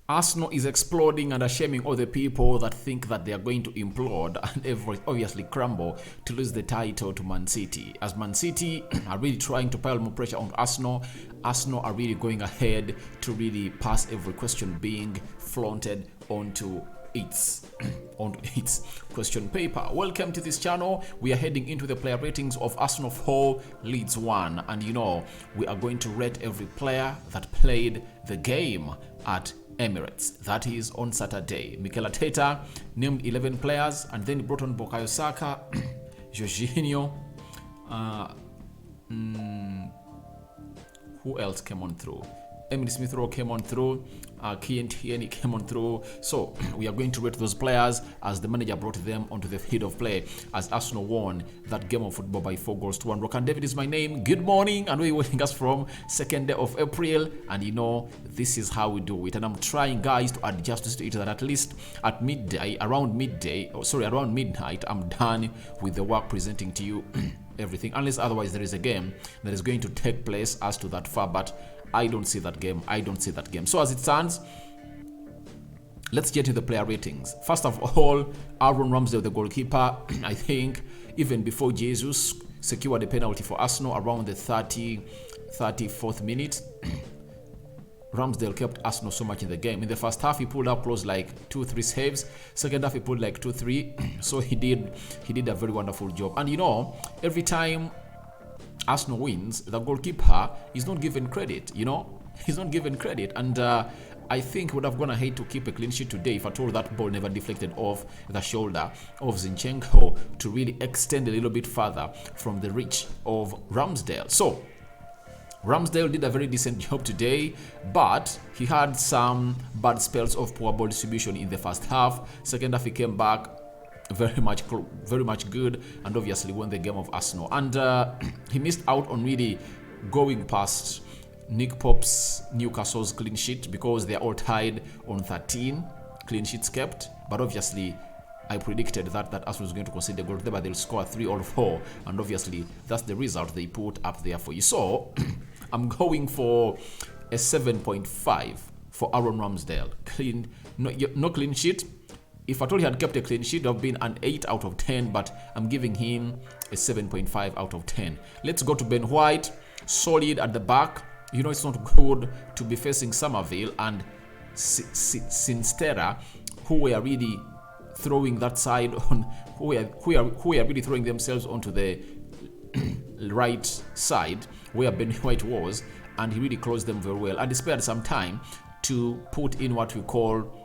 Arsenal is exploding and shaming all the people that think that they are going to implode and obviously crumble to lose the title to Man City. As Man City are really trying to pile more pressure on Arsenal, Arsenal are really going ahead to really pass every question being flaunted onto its question paper. Welcome to this channel. We are heading into the player ratings of Arsenal 4, Leeds 1, and we are going to rate every player that played the game at Emirates. That is on Saturday. Mikel Arteta named 11 players and then brought on Bukayo Saka, Jorginho. Who else came on through? Emily Smith-Rowe came on through. Kieran Tierney came on through. So we are going to rate those players as the manager brought them onto the field of play as Arsenal won that game of football by 4-1. Rokani David is my name. Good morning, and we're watching us from 2nd day of April. And this is how we do it. And I'm trying, guys, to adjust to it that at least at midday, around midnight, I'm done with the work presenting to you everything, unless otherwise there is a game that is going to take place as to that far, but I don't see that game. So as it stands, let's get to the player ratings. First of all, Aaron Ramsdale, the goalkeeper, I think even before Jesus secured a penalty for Arsenal around the 34th minute, Ramsdale kept Arsenal so much in the game. In the first half, he pulled up close like 2-3 saves. Second half, he pulled like 2-3. So he did a very wonderful job. And every time Arsenal wins, the goalkeeper is not given credit. He's not given credit. And I think would have gone ahead to keep a clean sheet today if at all that ball never deflected off the shoulder of Zinchenko to really extend a little bit further from the reach of Ramsdale. So Ramsdale did a very decent job today, but he had some bad spells of poor ball distribution in the first half. Second half, he came back very much good, and obviously won the game of Arsenal. And he missed out on really going past Nick Pope's Newcastle's clean sheet because they are all tied on 13 clean sheets kept. But obviously, I predicted that Arsenal was going to concede a goal, but they'll score 3 or 4, and obviously that's the result they put up there for you. So I'm going for a 7.5 for Aaron Ramsdale. No clean sheet. If I told he had kept a clean sheet, it would have been an 8 out of 10, but I'm giving him a 7.5 out of 10. Let's go to Ben White. Solid at the back. It's not good to be facing Somerville and Sinstera, who were really throwing that side on, who are really throwing themselves onto the right side where Ben White was, and he really closed them very well and he spared some time to put in what we call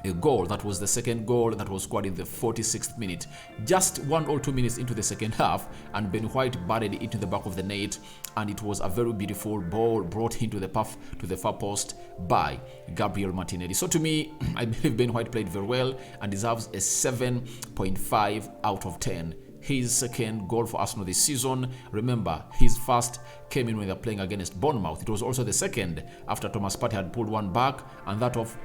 a goal. That was the second goal that was scored in the 46th minute, just 1 or 2 minutes into the second half, and Ben White buried it into the back of the net, and it was a very beautiful ball brought into the far post by Gabriel Martinelli. So to me, I believe Ben White played very well and deserves a 7.5 out of 10. His second goal for Arsenal this season. Remember, his first came in when they were playing against Bournemouth. It was also the second after Thomas Partey had pulled one back, and that of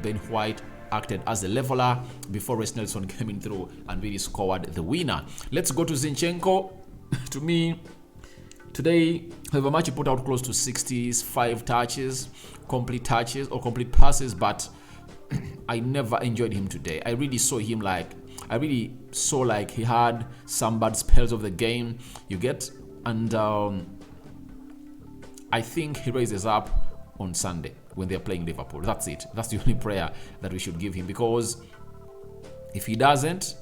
Ben White acted as a leveler before Reece Nelson came in through and really scored the winner. Let's go to Zinchenko. To me, today, however much he put out close to 65 touches, complete passes, but I never enjoyed him today. I really saw like he had some bad spells of the game, and I think he raises up on Sunday when they're playing Liverpool. That's it. That's the only prayer that we should give him, because if he doesn't,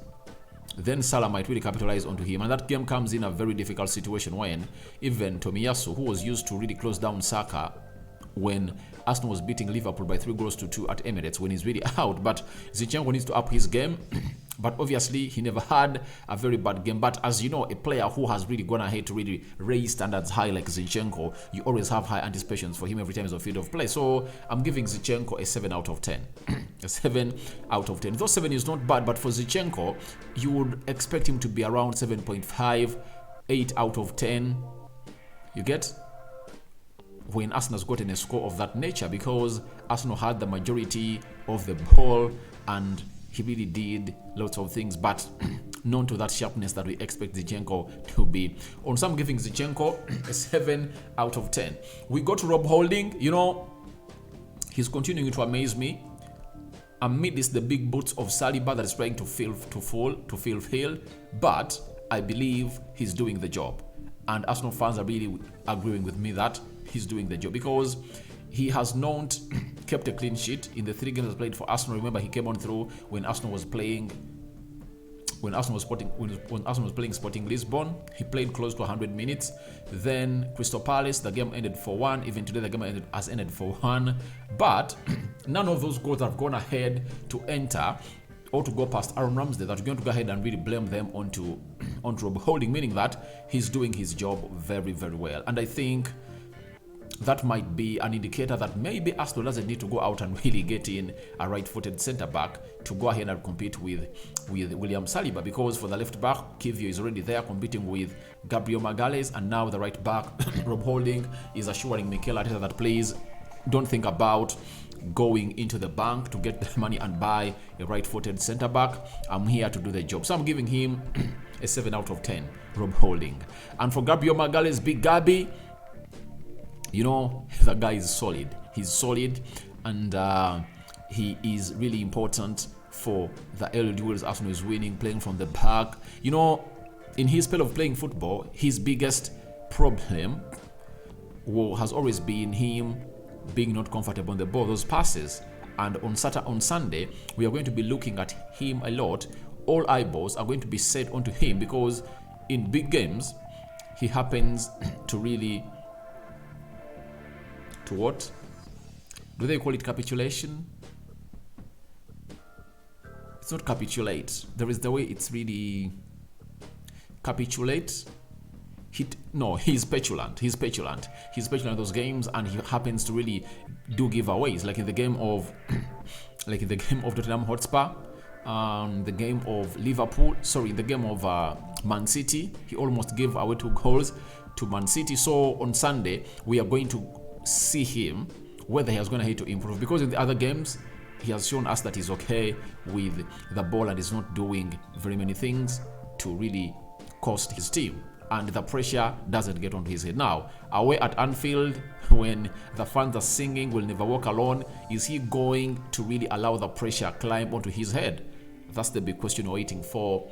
then Salah might really capitalize onto him, and that game comes in a very difficult situation when even Tomiyasu, who was used to really close down Saka when Arsenal was beating Liverpool by 3-2 at Emirates, when he's really out. But Zinchenko needs to up his game. But obviously, he never had a very bad game. But as you know, a player who has really gone ahead to really raise standards high like Zinchenko, you always have high anticipations for him every time he's on field of play. So I'm giving Zinchenko a 7 out of 10. A 7 out of 10. Though 7 is not bad, but for Zinchenko, you would expect him to be around 7.5, 8 out of 10. You get? When Arsenal's gotten a score of that nature, because Arsenal had the majority of the ball and he really did lots of things, but not to that sharpness that we expect Zinchenko to be. On some, giving Zinchenko a 7 out of 10. We go to Rob Holding. He He's continuing to amaze me amidst the big boots of Saliba that is trying to fulfill, but I believe he's doing the job. And Arsenal fans are really agreeing with me that he's doing the job, because he has not kept a clean sheet in the 3 games he's played for Arsenal. Remember, he came on through when Arsenal was playing when Arsenal was playing Sporting Lisbon. He played close to 100 minutes. Then Crystal Palace, the game ended 4-1. Even today, the game has ended 4-1. But none of those goals have gone ahead to enter or to go past Aaron Ramsey that you're going to go ahead and really blame them onto Rob Holding, meaning that he's doing his job very, very well. And I think that might be an indicator that maybe Arsenal doesn't need to go out and really get in a right-footed centre-back to go ahead and compete with William Saliba, because for the left-back, Kivio is already there competing with Gabriel Magalhaes, and now the right-back, Rob Holding, is assuring Mikel Arteta that, please, don't think about going into the bank to get the money and buy a right-footed centre-back. I'm here to do the job. So I'm giving him a 7 out of 10, Rob Holding. And for Gabriel Magalhaes, Big Gabi, you know, the guy is solid. He's solid, and he is really important for the early duels Arsenal is winning, playing from the back. You know, in his spell of playing football, his biggest problem has always been him being not comfortable on the ball, those passes. And on Sunday, we are going to be looking at him a lot. All eyeballs are going to be set onto him, because in big games, he happens to really... to what? Do they call it capitulation? It's not capitulate. There is the way it's really... capitulate? He's petulant. He's petulant in those games, and he happens to really do giveaways, like in the game of Tottenham Hotspur, the game of Liverpool. Sorry, the game of Man City. He almost gave away 2 goals to Man City. So on Sunday, we are going to see him whether he is going to improve, because in the other games he has shown us that he's okay with the ball and is not doing very many things to really cost his team, and the pressure doesn't get onto his head. Now, away at Anfield, when the fans are singing "We'll Never Walk Alone," is he going to really allow the pressure climb onto his head? That's the big question we're waiting for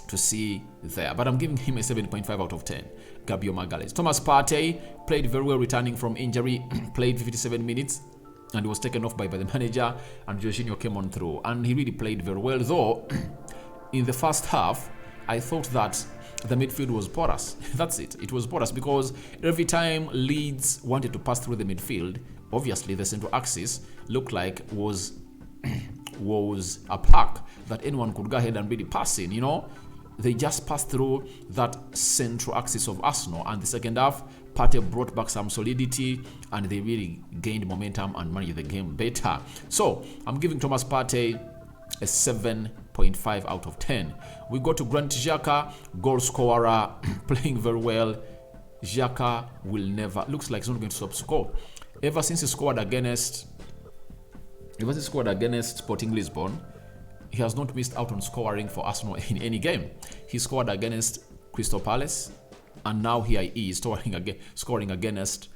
to see there. But I'm giving him a 7.5 out of 10. Gabriel Magalhaes. Thomas Partey played very well returning from injury, played 57 minutes, and he was taken off by the manager, and Jorginho came on through, and he really played very well, though in the first half I thought that the midfield was porous. That's it. It was porous, because every time Leeds wanted to pass through the midfield, obviously the central axis looked like was a pack that anyone could go ahead and really pass in, you know. They just passed through that central axis of Arsenal, and the second half, Partey brought back some solidity, and they really gained momentum and managed the game better. So I'm giving Thomas Partey a 7.5 out of 10. We go to Granit Xhaka, goal scorer, playing very well. Xhaka will never, looks like he's not going to stop score. Ever since he scored against Sporting Lisbon, he has not missed out on scoring for Arsenal in any game. He scored against Crystal Palace, and now here he is scoring against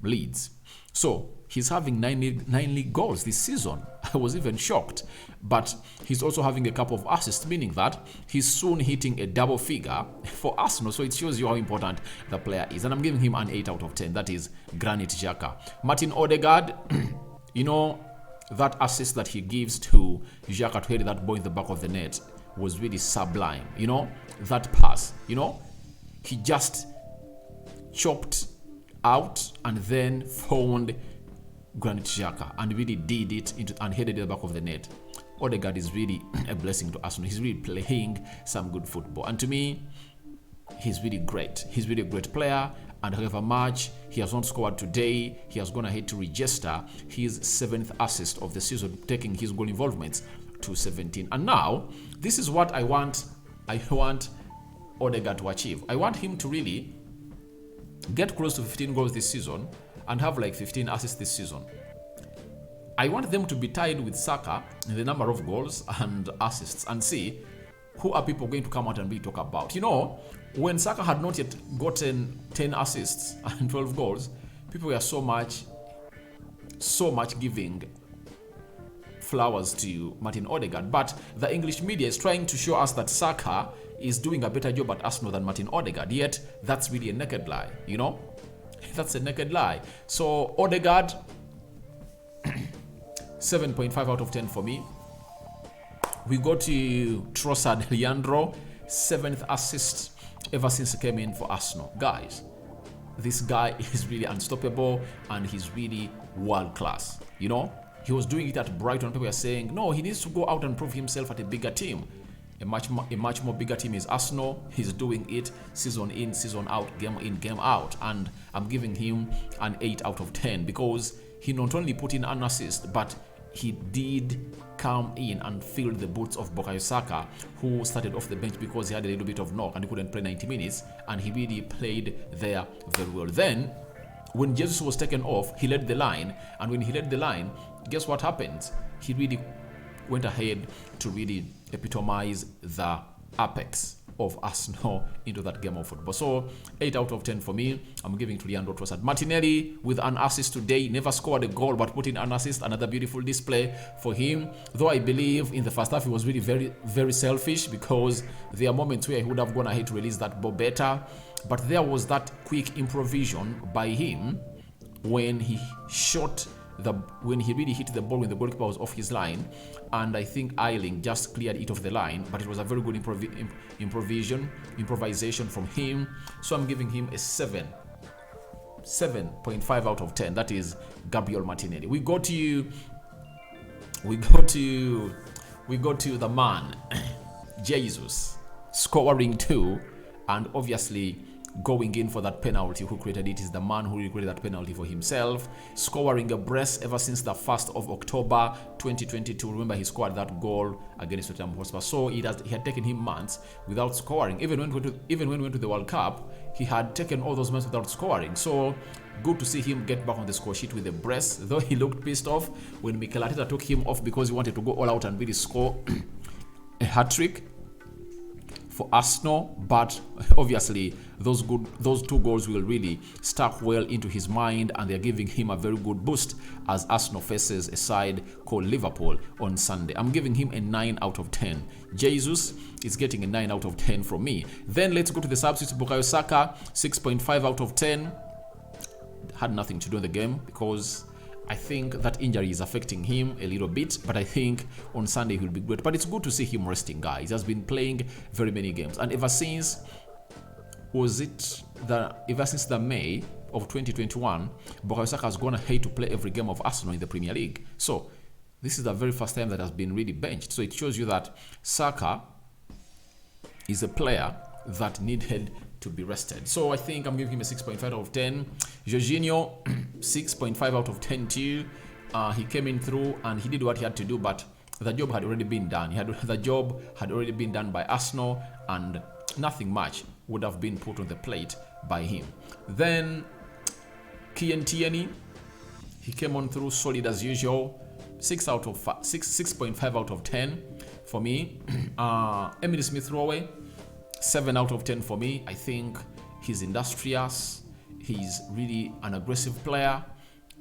Leeds. So he's having 9 league goals this season. I was even shocked. But he's also having a couple of assists, meaning that he's soon hitting a double figure for Arsenal. So it shows you how important the player is. And I'm giving him an 8 out of 10. That is Granit Xhaka. Martin Odegaard, you know, that assist that he gives to Xhaka to hit that ball in the back of the net was really sublime. You know, that pass, you know, he just chopped out and then found Granit Xhaka and really did it and headed in the back of the net. Odegaard is really a blessing to Arsenal. He's really playing some good football, and to me, he's really great. He's really a great player, and however much he has not scored today, he has gone ahead to register his 7th assist of the season, taking his goal involvements to 17. And now, this is what I want Odegaard to achieve. I want him to really get close to 15 goals this season and have like 15 assists this season. I want them to be tied with Saka in the number of goals and assists, and see who are people going to come out and be talk about. You know, when Saka had not yet gotten 10 assists and 12 goals, people were so much so much giving flowers to Martin Odegaard, but the English media is trying to show us that Saka is doing a better job at Arsenal than Martin Odegaard, yet that's really a naked lie, you know? That's a naked lie. So Odegaard, 7.5 out of 10 for me. We go to Trossard Leandro, 7th assist ever since he came in for Arsenal. Guys, this guy is really unstoppable and he's really world class, you know? He was doing it at Brighton. People are saying, no, he needs to go out and prove himself at a bigger team. A much more bigger team is Arsenal. He's doing it season in, season out, game in, game out. And I'm giving him an 8 out of 10 because he not only put in an assist, but he did come in and fill the boots of Bukayo Saka, who started off the bench because he had a little bit of knock and he couldn't play 90 minutes. And he really played there very well. Then, when Jesus was taken off, he led the line. And when he led the line, guess what happened? He really went ahead to really epitomize the apex of Arsenal into that game of football. So 8 out of 10 for me. I'm giving to Leandro Trossard. Martinelli with an assist today. Never scored a goal, but put in an assist. Another beautiful display for him. Though I believe in the first half he was really very, very selfish because there are moments where he would have gone ahead to release that ball better. But there was that quick improvisation by him when he when he really hit the ball when the goalkeeper was off his line, and I think Eiling just cleared it off the line, but it was a very good improvisation from him. So I'm giving him a 7.5 out of 10. That is Gabriel Martinelli. We go to the man Jesus, scoring 2 and obviously going in for that penalty. Who created it is the man who created that penalty for himself, scoring a brace ever since the 1st of October 2022. Remember, he scored that goal against Tottenham Hotspur. So it had taken him months without scoring. Even when he went to the World Cup, he had taken all those months without scoring. So good to see him get back on the score sheet with a brace, though he looked pissed off when Mikel Arteta took him off because he wanted to go all out and really score a hat-trick for Arsenal. But obviously those 2 goals will really stuck well into his mind, and they're giving him a very good boost as Arsenal faces a side called Liverpool on Sunday. I'm giving him a 9 out of 10. Jesus is getting a 9 out of 10 from me. Then let's go to the substitute. Bukayo Saka, 6.5 out of 10. Had nothing to do in the game because I think that injury is affecting him a little bit, but I think on Sunday he'll be great. But it's good to see him resting, guys. He has been playing very many games, and ever since the May of 2021, Bukayo Saka has gone ahead to play every game of Arsenal in the Premier League. So this is the very first time that has been really benched. So it shows you that Saka is a player that needed to be rested. So I think I'm giving him a 6.5 out of 10. Jorginho, 6.5 out of 10 too. He came in through and he did what he had to do, but the job had already been done. The job had already been done by Arsenal, and nothing much would have been put on the plate by him. Then Kieran Tierney, he came on through solid as usual. 6.5 out of 10 for me. Emily Smith-Rowe, 7 out of 10 for me. I think he's industrious. He's really an aggressive player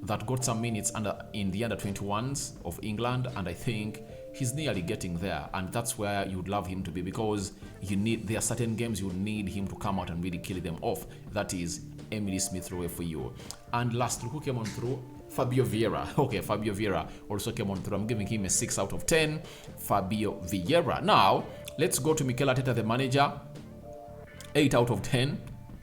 that got some minutes in the under-21s of England, and I think he's nearly getting there, and that's where you'd love him to be, because there are certain games you need him to come out and really kill them off. That is Emily Smith-Rowe for you. And lastly, who came on through? Fabio Vieira. Okay, Fabio Vieira also came on through. I'm giving him a 6 out of 10. Fabio Vieira. Now, let's go to Mikel Arteta, the manager. 8 out of 10.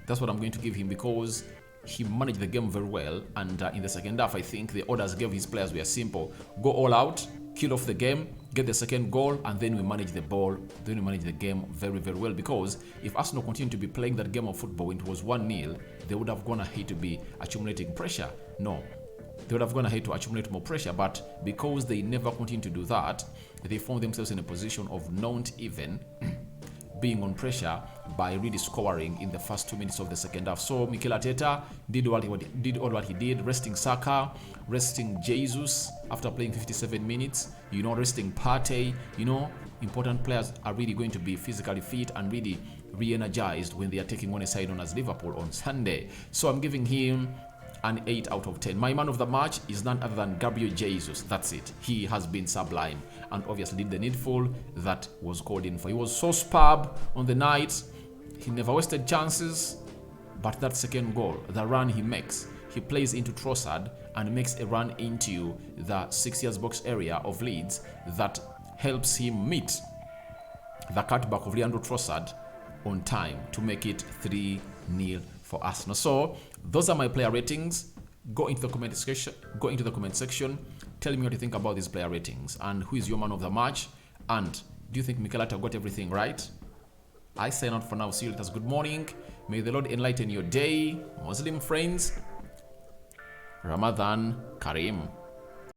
That's what I'm going to give him, because he managed the game very well, and in the second half, I think the orders gave his players were simple: go all out, kill off the game, get the second goal, and then we manage the ball. Then we manage the game very, very well, because if Arsenal continued to be playing that game of football when it was 1-0, they would have gone ahead to be accumulating pressure. No, they would have gone ahead to accumulate more pressure, but because they never continued to do that, they found themselves in a position of not even being on pressure by really scoring in the first 2 minutes of the second half. So Mikel Arteta did all what he did, resting Saka, resting Jesus after playing 57 minutes, resting Partey. Important players are really going to be physically fit and really re-energized when they are taking on a side known as Liverpool on Sunday. So I'm giving him an 8 out of 10. My man of the match is none other than Gabriel Jesus. That's it. He has been sublime and obviously did the needful that was called in for. He was so superb on the night. He never wasted chances, but that second goal, the run he makes, he plays into Trossard and makes a run into the 6 years box area of Leeds that helps him meet the cutback of Leandro Trossard on time to make it 3-0 for Arsenal. So those are my player ratings. Go into the comment section. Tell me what you think about these player ratings and who is your man of the match. And do you think Mikel Arteta got everything right? I sign out for now. See you later. Good morning. May the Lord enlighten your day. Muslim friends, Ramadan Kareem.